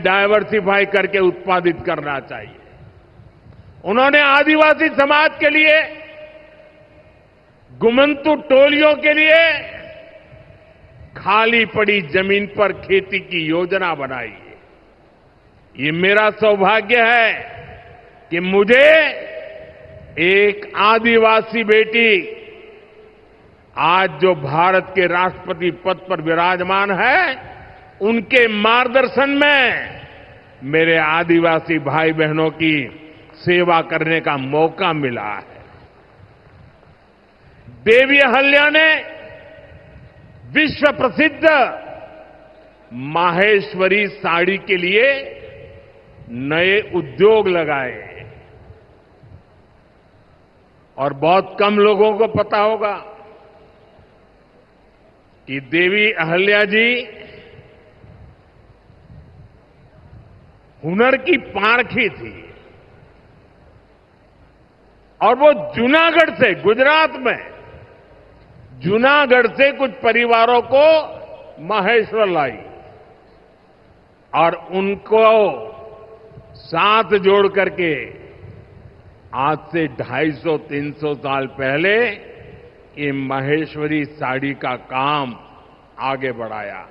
Diversify करके उत्पादित करना चाहिए। उन्होंने आदिवासी समाज के लिए, गुमंतु टोलियों के लिए खाली पड़ी जमीन पर खेती की योजना बनाई है। ये मेरा सौभाग्य है कि मुझे एक आदिवासी बेटी आज जो भारत के राष्ट्रपति पद पर विराजमान है, उनके मार्गदर्शन में मेरे आदिवासी भाई बहनों की सेवा करने का मौका मिला है। देवी अहल्या ने विश्व प्रसिद्ध माहेश्वरी साड़ी के लिए नए उद्योग लगाए और बहुत कम लोगों को पता होगा कि देवी अहल्या जी हुनर की पारखी थी और वो जूनागढ़ से, गुजरात में जूनागढ़ से कुछ परिवारों को माहेश्वर लाई और उनको साथ जोड़ करके आज से 250-300 साल पहले ये माहेश्वरी साड़ी का काम आगे बढ़ाया,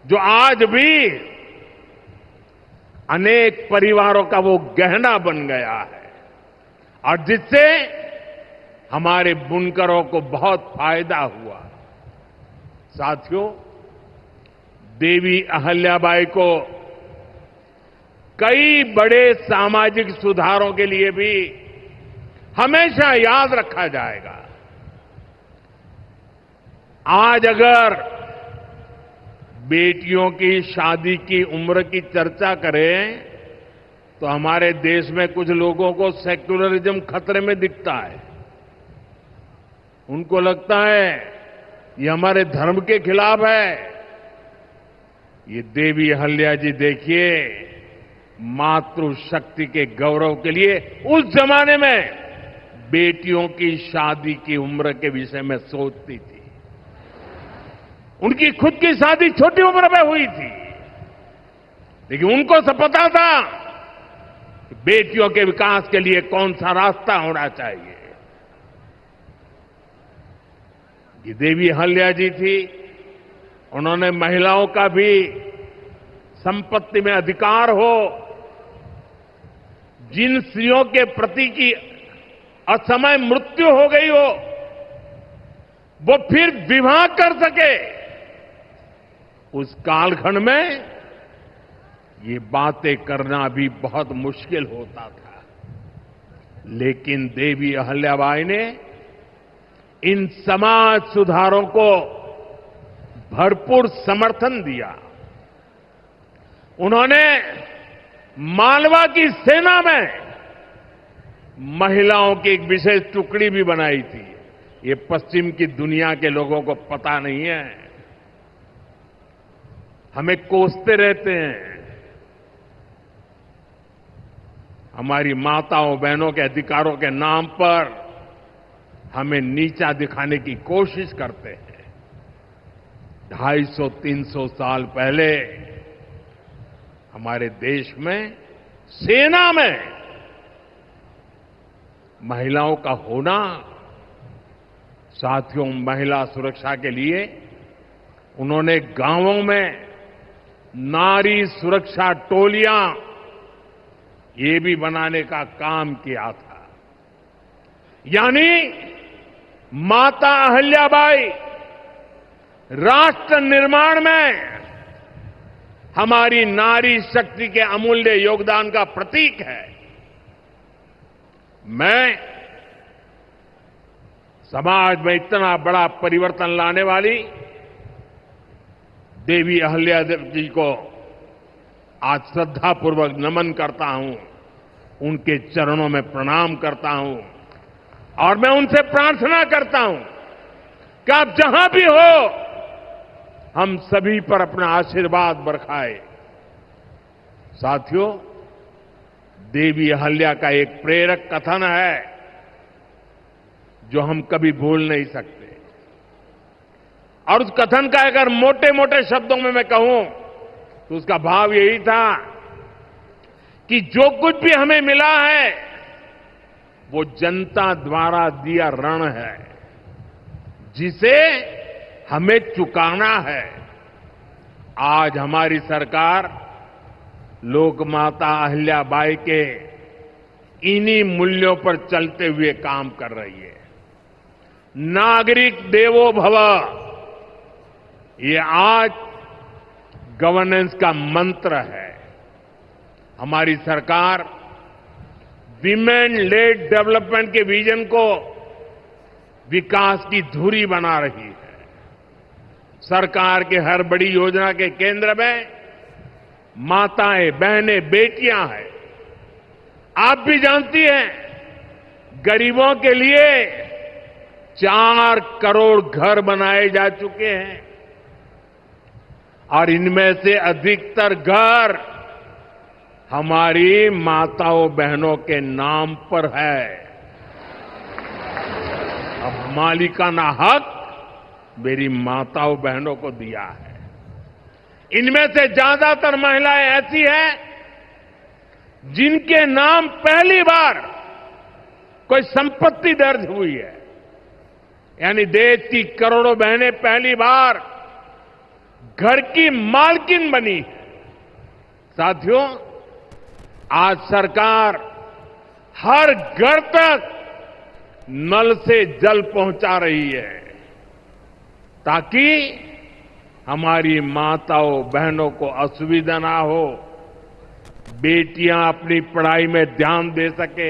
जो आज भी अनेक परिवारों का वो गहना बन गया है और जिससे हमारे बुनकरों को बहुत फायदा हुआ। साथियों, देवी अहल्याबाई को कई बड़े सामाजिक सुधारों के लिए भी हमेशा याद रखा जाएगा। आज अगर बेटियों की शादी की उम्र की चर्चा करें तो हमारे देश में कुछ लोगों को सेक्युलरिज्म खतरे में दिखता है। उनको लगता है ये हमारे धर्म के खिलाफ है। ये देवी अहल्या जी देखिए, मातृशक्ति के गौरव के लिए उस जमाने में बेटियों की शादी की उम्र के विषय में सोचती थी। उनकी खुद की शादी छोटी उम्र में हुई थी, लेकिन उनको सब पता था कि बेटियों के विकास के लिए कौन सा रास्ता होना चाहिए। ये देवी अहल्या जी थी, उन्होंने महिलाओं का भी संपत्ति में अधिकार हो, जिन स्त्रियों के प्रति की असमय मृत्यु हो गई हो वो फिर विवाह कर सके। उस कालखंड में ये बातें करना भी बहुत मुश्किल होता था, लेकिन देवी अहल्याबाई ने इन समाज सुधारों को भरपूर समर्थन दिया। उन्होंने मालवा की सेना में महिलाओं की एक विशेष टुकड़ी भी बनाई थी। ये पश्चिम की दुनिया के लोगों को पता नहीं है, हमें कोसते रहते हैं। हमारी माताओं बहनों के अधिकारों के नाम पर हमें नीचा दिखाने की कोशिश करते हैं। 250-300 साल पहले हमारे देश में सेना में महिलाओं का होना, साथियों, महिला सुरक्षा के लिए उन्होंने गांवों में नारी सुरक्षा टोलियां ये भी बनाने का काम किया था। यानी माता अहल्याबाई राष्ट्र निर्माण में हमारी नारी शक्ति के अमूल्य योगदान का प्रतीक है। मैं समाज में इतना बड़ा परिवर्तन लाने वाली देवी अहल्या जी को आज श्रद्धापूर्वक नमन करता हूं, उनके चरणों में प्रणाम करता हूं और मैं उनसे प्रार्थना करता हूं कि आप जहां भी हो, हम सभी पर अपना आशीर्वाद बरसाए। साथियों, देवी अहल्या का एक प्रेरक कथन है जो हम कभी भूल नहीं सकते, और उस कथन का अगर मोटे मोटे शब्दों में मैं कहूं तो उसका भाव यही था कि जो कुछ भी हमें मिला है वो जनता द्वारा दिया ऋण है जिसे हमें चुकाना है। आज हमारी सरकार लोकमाता अहिल्याबाई के इन्हीं मूल्यों पर चलते हुए काम कर रही है। नागरिक देवो भव, ये आज गवर्नेंस का मंत्र है। हमारी सरकार विमेन लेड डेवलपमेंट के विजन को विकास की धुरी बना रही है। सरकार के हर बड़ी योजना के केंद्र में माताएं, बहनें, बेटियां हैं। आप भी जानती हैं, गरीबों के लिए 4 करोड़ घर बनाए जा चुके हैं और इनमें से अधिकतर घर हमारी माताओं बहनों के नाम पर है। अब मालिकाना हक मेरी माताओं बहनों को दिया है। इनमें से ज्यादातर महिलाएं ऐसी हैं जिनके नाम पहली बार कोई संपत्ति दर्ज हुई है, यानी देश की करोड़ों बहनें पहली बार घर की मालकिन बनी है। साथियों, आज सरकार हर घर तक नल से जल पहुंचा रही है ताकि हमारी माताओं बहनों को असुविधा ना हो, बेटियां अपनी पढ़ाई में ध्यान दे सके।